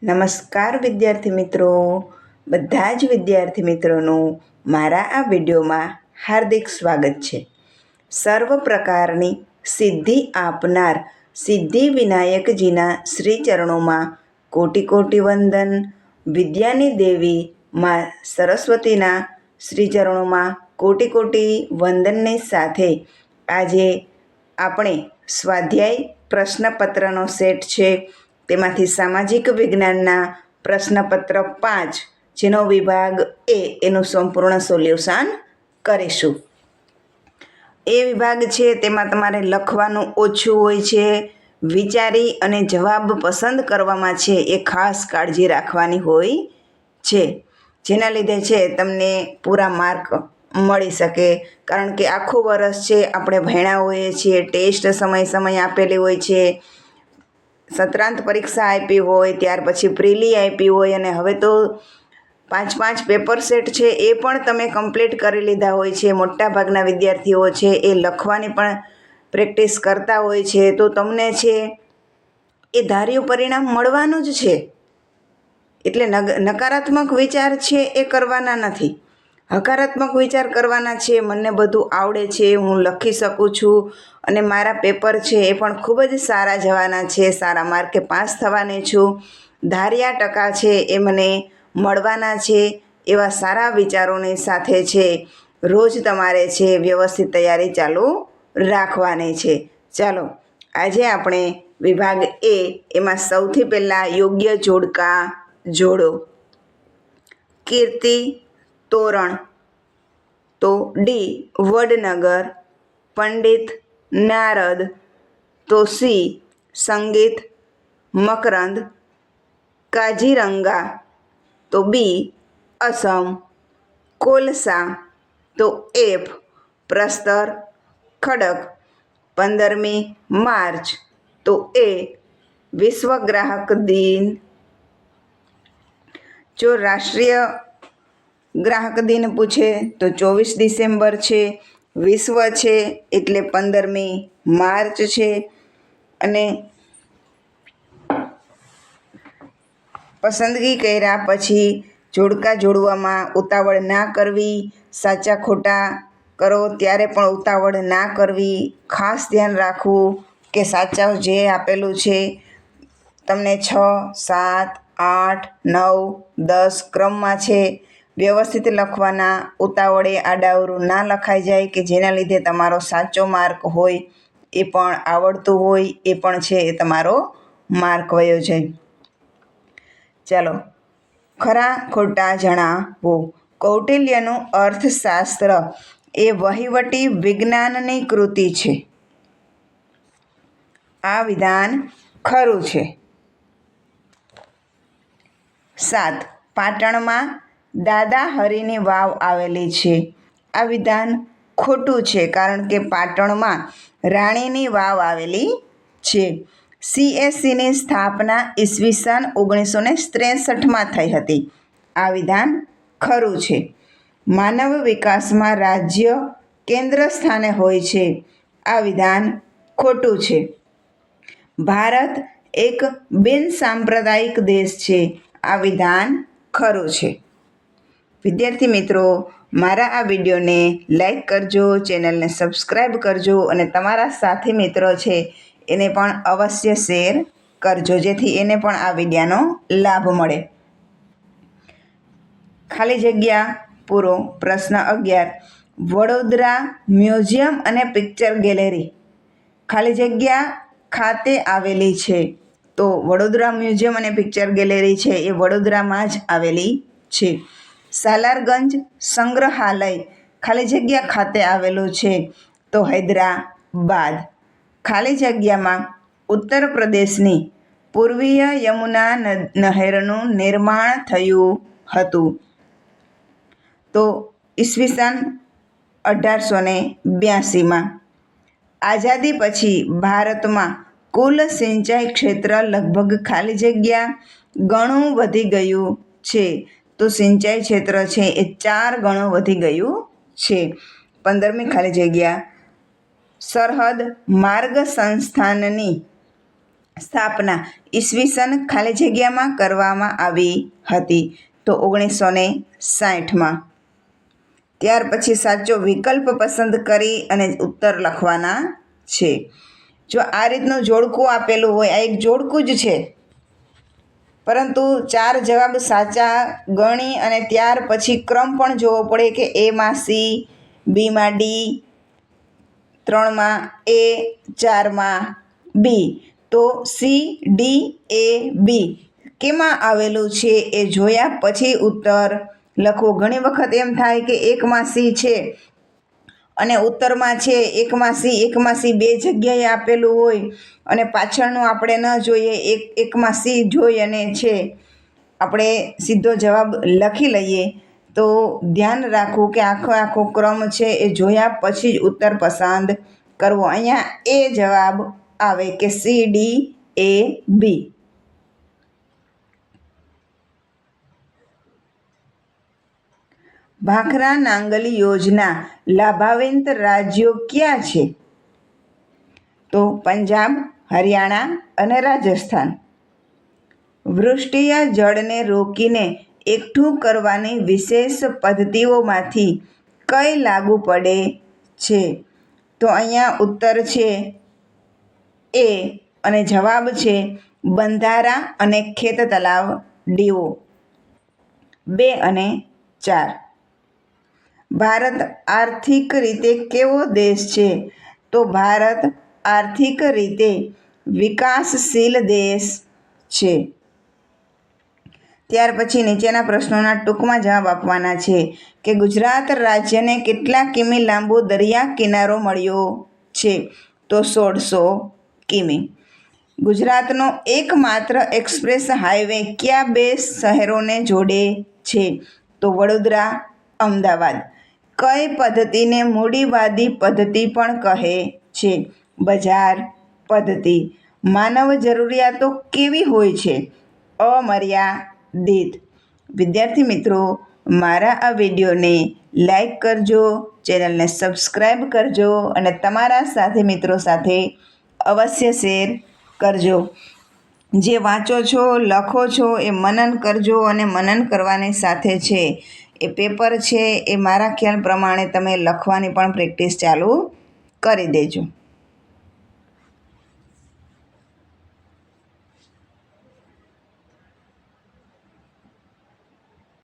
નમસ્કાર વિદ્યાર્થી મિત્રો, બધા જ વિદ્યાર્થી મિત્રોનું મારા આ વિડીયોમાં હાર્દિક સ્વાગત છે. સર્વ પ્રકારની સિદ્ધિ આપનાર સિદ્ધિ વિનાયકજીના શ્રી ચરણોમાં કોટી કોટી વંદન. વિદ્યાની દેવી માં સરસ્વતીના શ્રી ચરણોમાં કોટી કોટી વંદનની સાથે આજે આપણે સ્વાધ્યાય પ્રશ્નપત્રનો સેટ છે. તેમાંથી સામાજિક વિજ્ઞાનના પ્રશ્નપત્ર 5 જેનો વિભાગ એ એનું સંપૂર્ણ સોલ્યુશન કરીશું. એ વિભાગ છે તેમાં તમારે લખવાનું ઓછું હોય છે, વિચારી અને જવાબ પસંદ કરવામાં છે એ ખાસ કાળજી રાખવાની હોય છે, જેના લીધે છે તમને પૂરા માર્ક મળી શકે. કારણ કે આખું વર્ષ છે આપણે ભણ્યા હોઈએ છીએ, ટેસ્ટ સમય આપેલી હોય છે, સત્રાંત પરીક્ષા આપી હોય, ત્યાર પછી પ્રિલી આપી હોય, અને હવે તો 5 પેપર સેટ છે એ પણ તમે કમ્પ્લીટ કરી લીધા હોય છે. મોટાભાગના વિદ્યાર્થીઓ છે એ લખવાની પણ પ્રેક્ટિસ કરતા હોય છે. તો તમને છે એ ધાર્યું પરિણામ મળવાનું જ છે. એટલે નકારાત્મક વિચાર છે એ કરવાના નથી, હકારાત્મક વિચાર કરવાના છે. મને બધું આવડે છે, હું લખી શકું છું અને મારા પેપર છે એ પણ ખૂબ જ સારા જવાના છે, સારા માર્કે પાસ થવાની છું, ધાર્યા ટકા છે એ મને મળવાના છે. એવા સારા વિચારોની સાથે છે રોજ તમારે છે વ્યવસ્થિત તૈયારી ચાલુ રાખવાની છે. ચાલો આજે આપણે વિભાગ એ એમાં સૌથી પહેલાં યોગ્ય જોડકા જોડો. કીર્તિ તોરણ, તો ડી વડનગર. પંડિત નારદ, તો સી સંગીત મકરંદ. કાજીરંગા, તો બી અસમ. કોલસા, તો એફ પ્રસ્તર ખડક. 15મી માર્ચ, તો એ વિશ્વ ગ્રાહક દિન. જો રાષ્ટ્રીય ગ્રાહક દિન પૂછે તો 24 ડિસેમ્બર છે. વિશ્વ છે એટલે 15મી માર્ચ છે. અને પસંદગી કર્યા પછી જોડકા જોડવામાં ઉતાવળ ના કરવી, સાચા ખોટા કરો ત્યારે પણ ઉતાવળ ના કરવી. ખાસ ધ્યાન રાખવું કે સાચા જે આપેલું છે તમને 6, 7, 8, 9, 10 ક્રમમાં છે વ્યવસ્થિત લખવાના. ઉતાવળે આડાઅવળું ના લખાઈ જાય કે જેના લીધે તમારો સાચો માર્ક હોય એ પણ આવડતું હોય એ પણ છે એ તમારો માર્ક વયો જાય. ચાલો ખરા ખોટા જણાવો. કૌટિલ્યનું અર્થશાસ્ત્ર એ વહીવટી વિજ્ઞાનની કૃતિ છે. આ વિધાન ખરું છે. 7. પાટણમાં દાદા હરીની વાવ આવેલી છે. આ વિધાન ખોટું છે, કારણ કે પાટણમાં રાણીની વાવ આવેલી છે. CSCની સ્થાપના ઈસવીસન 1963માં થઈ હતી. આ વિધાન ખરું છે. માનવ વિકાસમાં રાજ્ય કેન્દ્ર સ્થાને હોય છે. આ વિધાન ખોટું છે. ભારત એક બિનસાંપ્રદાયિક દેશ છે. આ વિધાન ખરું છે. વિદ્યાર્થી મિત્રો, મારા આ વિડીયોને લાઈક કરજો, ચેનલને સબસ્ક્રાઈબ કરજો અને તમારા સાથી મિત્રો છે એને પણ અવશ્ય શેર કરજો, જેથી એને પણ આ વિડીયોનો લાભ મળે. ખાલી જગ્યા પૂરો. પ્રશ્ન 11. વડોદરા મ્યુઝિયમ અને પિક્ચર ગેલેરી ખાલી જગ્યા ખાતે આવેલી છે. તો વડોદરા મ્યુઝિયમ અને પિક્ચર ગેલેરી છે એ વડોદરામાં જ આવેલી છે. સાલારગંજ સંગ્રહાલય ખાલી જગ્યા ખાતે આવેલું છે. તો હૈદરાબાદ. ખાલી જગ્યામાં ઉત્તર પ્રદેશની પૂર્વીય યમુના નહેરનું નિર્માણ થયું હતું. તો ઈસવીસન 1882માં. આઝાદી પછી ભારતમાં કુલ સિંચાઈ ક્ષેત્ર લગભગ ખાલી જગ્યા ઘણું વધી ગયું છે. તો સિંચાઈ ક્ષેત્ર છે એ 4 ગણું વધી ગયું છે. 15મી ખાલી જગ્યા. સરહદ માર્ગ સંસ્થાનની સ્થાપના ઈસવીસન ખાલી જગ્યામાં કરવામાં આવી હતી? તો 1960માં. ત્યાર પછી સાચો વિકલ્પ પસંદ કરી અને ઉત્તર લખવાના છે. જો આ રીતનું જોડકું આપેલું હોય, આ એક જોડકું જ છે, પરંતુ 4 જવાબ સાચા ગણી અને ત્યાર પછી ક્રમ પણ જોવો પડે કે એમાં સી, બીમાં ડી, 3માં એ, 4માં બી. તો સી, ડી, એ, બી કેમાં આવેલું છે એ જોયા પછી ઉત્તર લખવો. ઘણી વખત એમ થાય કે એકમાં સી છે અને ઉત્તરમાં છે એકમાં સી 2 જગ્યાએ આપેલું હોય અને પાછળનું આપણે ન જોઈએ, એકમાં સી જોઈ અને છે આપણે સીધો જવાબ લખી લઈએ. તો ધ્યાન રાખવું કે આખો ક્રમ છે એ જોયા પછી જ ઉત્તર પસંદ કરવો. અહીંયા એ જવાબ આવે કે સી, ડી, એ, બી. ભાખરા નાંગલી યોજના લાભાન્વિત રાજ્યો ક્યાં છે? તો પંજાબ, હરિયાણા અને રાજસ્થાન. વૃષ્ટિય જળને રોકીને એકઠું કરવાની વિશેષ પદ્ધતિઓમાંથી કઈ લાગુ પડે છે? તો અહીંયા ઉત્તર છે એ અને જવાબ છે બંધારા અને ખેત તલાવ ડીઓ. 2 અને 4. ભારત આર્થિક રીતે કેવો દેશ છે? તો ભારત આર્થિક રીતે વિકાસશીલ દેશ છે. ત્યાર પછી નીચેના પ્રશ્નોના ટૂંકમાં જવાબ આપવાના છે કે ગુજરાત રાજ્યને કેટલા કિમી લાંબો દરિયા કિનારો મળ્યો છે? તો 1600 કિમી. ગુજરાતનો એકમાત્ર એક્સપ્રેસ હાઈવે કયા 2 શહેરોને જોડે છે? તો વડોદરા, અમદાવાદ. કઈ પદ્ધતિને મૂડીવાદી પદ્ધતિ પણ કહે છે? બજાર પદ્ધતિ. માનવ જરૂરિયાતો કેવી હોય છે? અમર્યાદિત. વિદ્યાર્થી મિત્રો, મારા આ વિડીયોને લાઈક કરજો, ચેનલને સબસ્ક્રાઈબ કરજો અને તમારા સાથે મિત્રો સાથે અવશ્ય શેર કરજો. જે વાંચો છો, લખો છો એ મનન કરજો અને મનન કરવાની સાથે છે એ પેપર છે એ મારા ખ્યાલ પ્રમાણે તમે લખવાની પણ પ્રેક્ટિસ ચાલુ કરી દેજો.